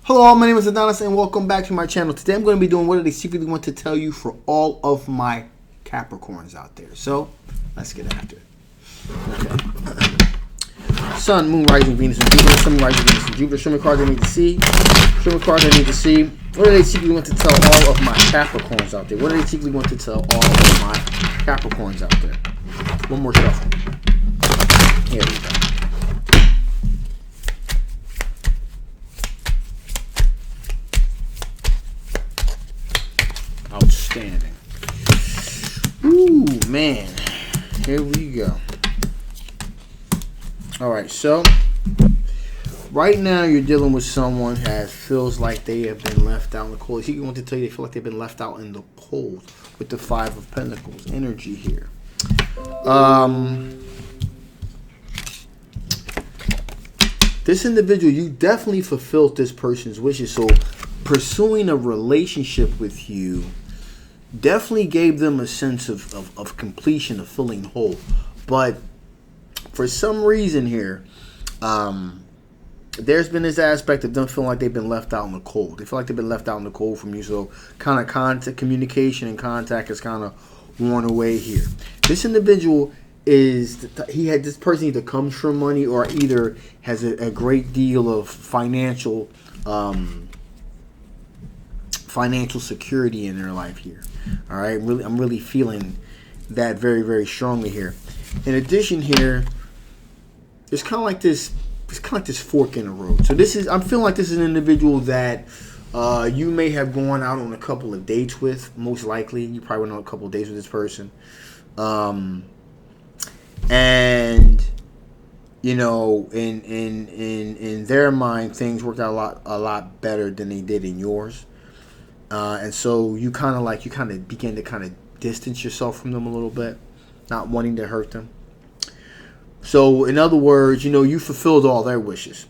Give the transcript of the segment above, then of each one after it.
Hello, my name is Adonis and welcome back to my channel. Today I'm going to be doing what I secretly want to tell you for all of my Capricorns out there. So, let's get after it. Okay. Sun, Moon, Rising, Venus, and Jupiter. Sun, Rising, Venus, and Jupiter. Show me cards I need to see. Show me cards I need to see. What do they secretly want to tell all of my Capricorns out there? What do they secretly want to tell all of my Capricorns out there? One more shuffle. Here we go. Outstanding. Ooh, man. Here we go. Alright, so right now you're dealing with someone that feels like they have been left out in the cold. He's going to tell you they feel like they've been left out in the cold with the Five of Pentacles energy here. This individual, you definitely fulfilled this person's wishes. So pursuing a relationship with you definitely gave them a sense of completion, of feeling whole. But for some reason here, there's been this aspect of them feeling like they've been left out in the cold. They feel like they've been left out in the cold from you. So kind of contact, communication and contact is kind of worn away here. This individual this person either comes from money or either has a great deal of financial security in their life here. All right, I'm really feeling that very, very strongly here. In addition, here, it's kind of like this fork in the road. So I'm feeling like this is an individual that you may have gone out on a couple of dates with. Most likely, you probably went on a couple of dates with this person, and you know, in their mind, things worked out a lot better than they did in yours. And so you kind of begin to distance yourself from them a little bit, not wanting to hurt them. So in other words, you know, you fulfilled all their wishes.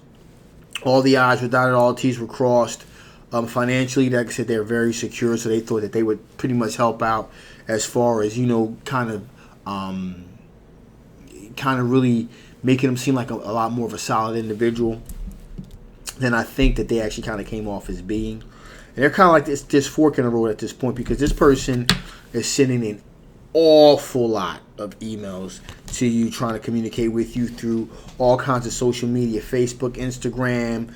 All the I's were dotted, all the T's were crossed. Financially, like I said, they're very secure, so they thought that they would pretty much help out as far as, you know, kind of really making them seem like a lot more of a solid individual than I think that they actually kind of came off as being. And they're kind of like this fork in the road at this point, because this person is sending an awful lot of emails to you, trying to communicate with you through all kinds of social media, Facebook, Instagram,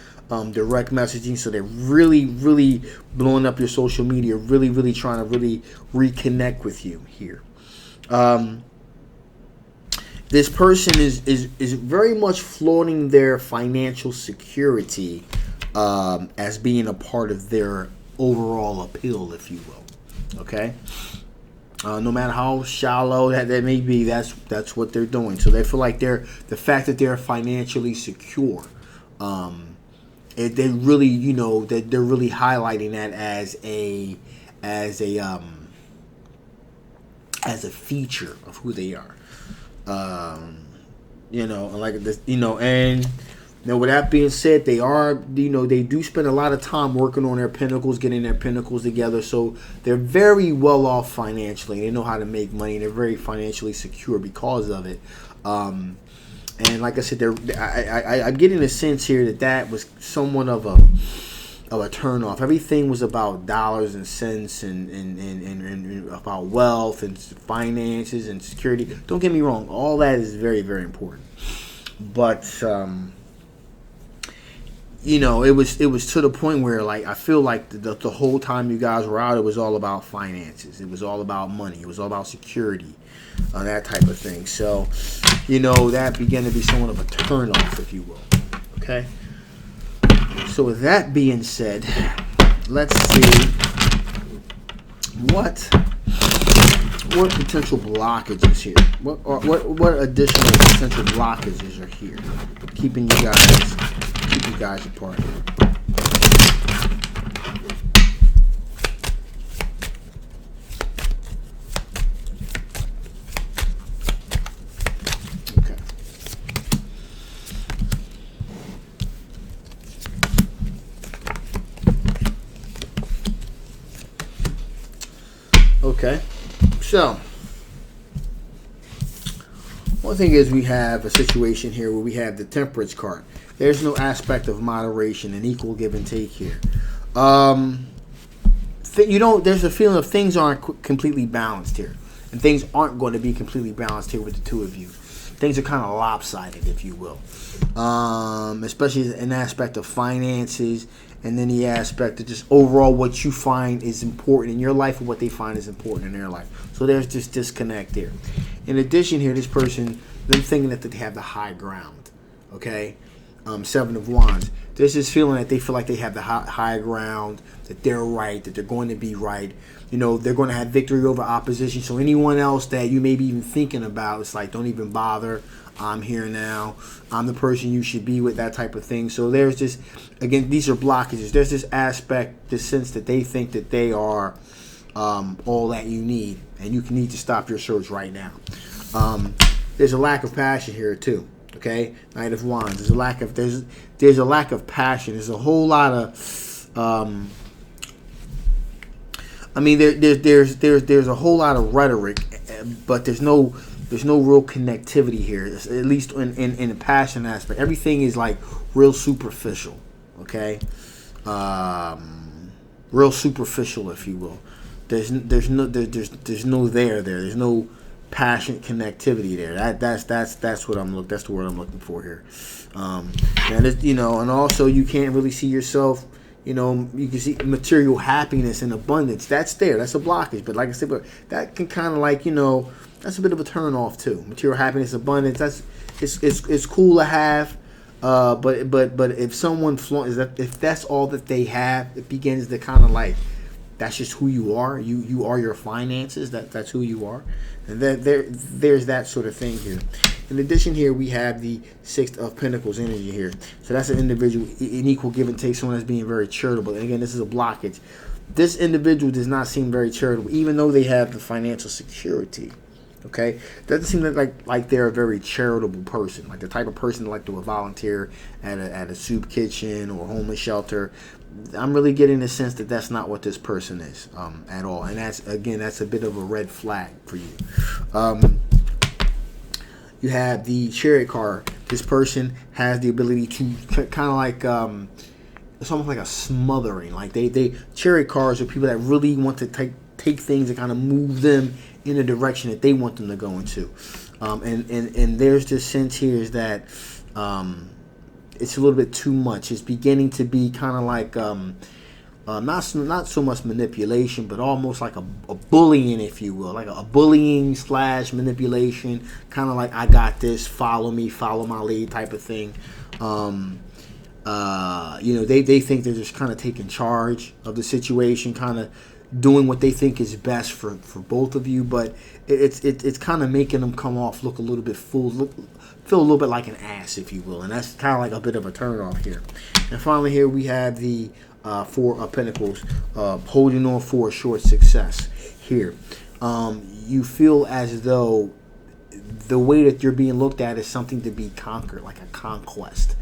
direct messaging. So they're really, really blowing up your social media, really, really trying to really reconnect with you here. This person is very much flaunting their financial security as being a part of their overall appeal, if you will. Okay, no matter how shallow that may be, that's what they're doing. So they feel like the fact that they're financially secure, they really, you know, that they're really highlighting that as a feature of who they are. You know, like this, you know, and now, with that being said, they do spend a lot of time working on their pinnacles, getting their pinnacles together. So they're very well off financially. They know how to make money. They're very financially secure because of it. And like I said, I'm getting a sense here that was somewhat of a turnoff. Everything was about dollars and cents and about wealth and finances and security. Don't get me wrong. All that is very, very important. But you know, it was to the point where, like, I feel like the whole time you guys were out, it was all about finances. It was all about money. It was all about security, that type of thing. So, you know, that began to be somewhat of a turnoff, if you will. Okay. So with that being said, let's see what potential blockages here. What additional potential blockages are here, keeping you guys apart. Okay. Okay. So One thing is we have a situation here where we have the Temperance card. There's no aspect of moderation and equal give and take here. There's a feeling of things aren't completely balanced here. And things aren't going to be completely balanced here with the two of you. Things are kind of lopsided, if you will. Especially an aspect of finances, and then the aspect of just overall what you find is important in your life and what they find is important in their life. So there's this disconnect there. In addition here, this person, them thinking that they have the high ground. Okay? Seven of Wands. There's this feeling that they feel like they have the high ground, that they're right, that they're going to be right. You know, they're going to have victory over opposition. So anyone else that you may be even thinking about, it's like, don't even bother. I'm here now. I'm the person you should be with, that type of thing. So there's this, again, these are blockages. There's this aspect, this sense that they think that they are all that you need, and you need to stop your search right now. There's a lack of passion here too. Okay, Knight of Wands. There's a lack of passion. There's a whole lot of there's a whole lot of rhetoric, but there's no real connectivity here. At least in the passion aspect, everything is like real superficial. Okay, real superficial, if you will. There's no passionate connectivity there. That's what that's the word I'm looking for here. And also you can't really see yourself. You can see material happiness and abundance. That's there. That's a blockage. But like I said, that can kind of that's a bit of a turn off too. Material happiness, abundance. It's cool to have. But if someone if that's all that they have, it begins to kind of that's just who you are. You are your finances. That's who you are. And there's that sort of thing here. In addition here, we have the Six of Pentacles energy here. So that's an individual, an equal give and take, someone that's being very charitable. And again, this is a blockage. This individual does not seem very charitable, even though they have the financial security. Okay? Doesn't seem like they're a very charitable person. Like the type of person that like to volunteer at a soup kitchen or homeless shelter. I'm really getting the sense that that's not what this person is at all. And that's a bit of a red flag for you. You have the Chariot card. This person has the ability to kind of it's almost like a smothering. Like they Chariot cards are people that really want to take things and kind of move them in a direction that they want them to go into. And there's this sense here is that it's a little bit too much. It's beginning to be kind of like not so much manipulation, but almost like a bullying, if you will, like a bullying / manipulation, kind of like I got this, follow me, follow my lead type of thing. They think they're just kind of taking charge of the situation, kind of doing what they think is best for both of you, but it's kind of making them come off look a little bit feel a little bit like an ass, if you will, and that's kind of like a bit of a turn off here. And finally here we have the Four of Pentacles, holding on for a short success here. You feel as though the way that you're being looked at is something to be conquered, like a conquest.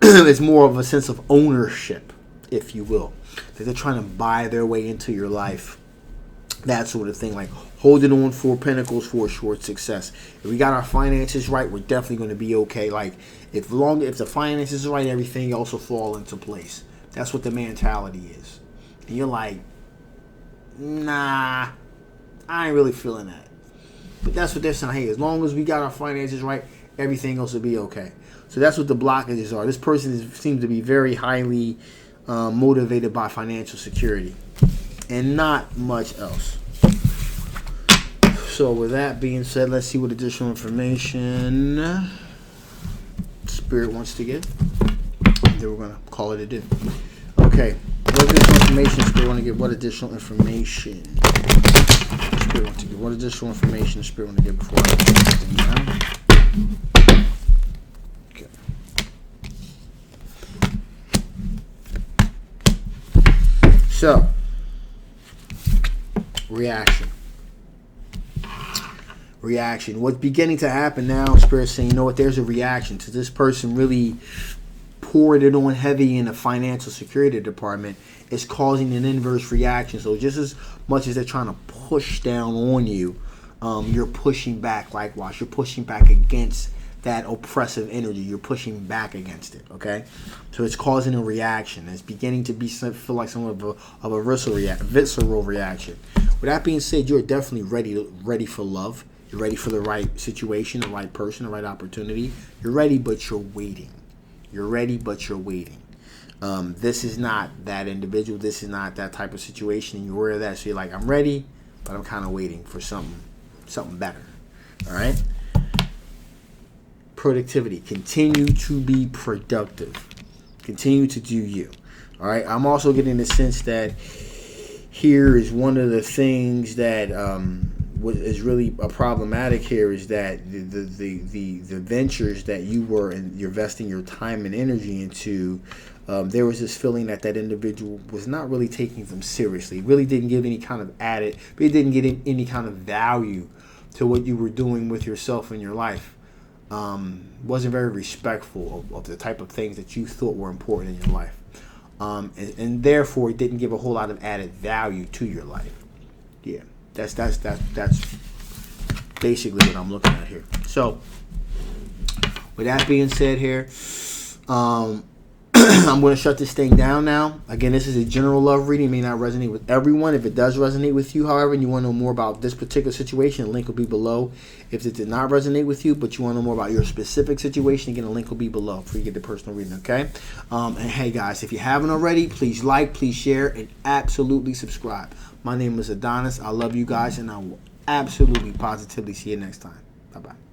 It's more of a sense of ownership, if you will, that they're trying to buy their way into your life, that sort of thing, like holding on for Pentacles for a short success. If we got our finances right, we're definitely going to be okay. Like if the finances are right, everything else will fall into place. That's what the mentality is. And you're like, nah, I ain't really feeling that. But that's what they're saying. Hey, as long as we got our finances right, everything else will be okay. So that's what the blockages are. This person seems to be very highly motivated by financial security and not much else. So with that being said, let's see what additional information Spirit wants to give. And then we're going to call it a day. Okay. What additional information Spirit want to give? What additional information Spirit want to give? What additional information Spirit want to give before I put this thing down? Okay. So, reaction. What's beginning to happen now, Spirit's saying, you know what, there's a reaction to this person really poured it on heavy in the financial security department. It's causing an inverse reaction. So just as much as they're trying to push down on you, you're pushing back. Likewise, you're pushing back against that oppressive energy. You're pushing back against it. Okay, so it's causing a reaction. It's beginning to feel like some of a visceral reaction. With that being said, you're definitely ready for love. You're ready for the right situation, the right person, the right opportunity. You're ready, but you're waiting. You're ready, but you're waiting. This is not that individual. This is not that type of situation. And you're aware of that. So you're like, I'm ready, but I'm kind of waiting for something better. All right. Productivity. Continue to be productive. Continue to do you. All right. I'm also getting the sense that here is one of the things that what is really problematic here is that the ventures that you're investing your time and energy into, there was this feeling that individual was not really taking them seriously. Really didn't give any kind of didn't get any kind of value to what you were doing with yourself in your life. Wasn't very respectful of the type of things that you thought were important in your life. And therefore it didn't give a whole lot of added value to your life. Yeah. That's basically what I'm looking at here. So, with that being said here, I'm going to shut this thing down now. Again, this is a general love reading. It may not resonate with everyone. If it does resonate with you, however, and you want to know more about this particular situation, the link will be below. If it did not resonate with you, but you want to know more about your specific situation, again, the link will be below for you to get the personal reading, okay? And hey, guys, if you haven't already, please like, please share, and absolutely subscribe. My name is Adonis. I love you guys, and I will absolutely, positively see you next time. Bye-bye.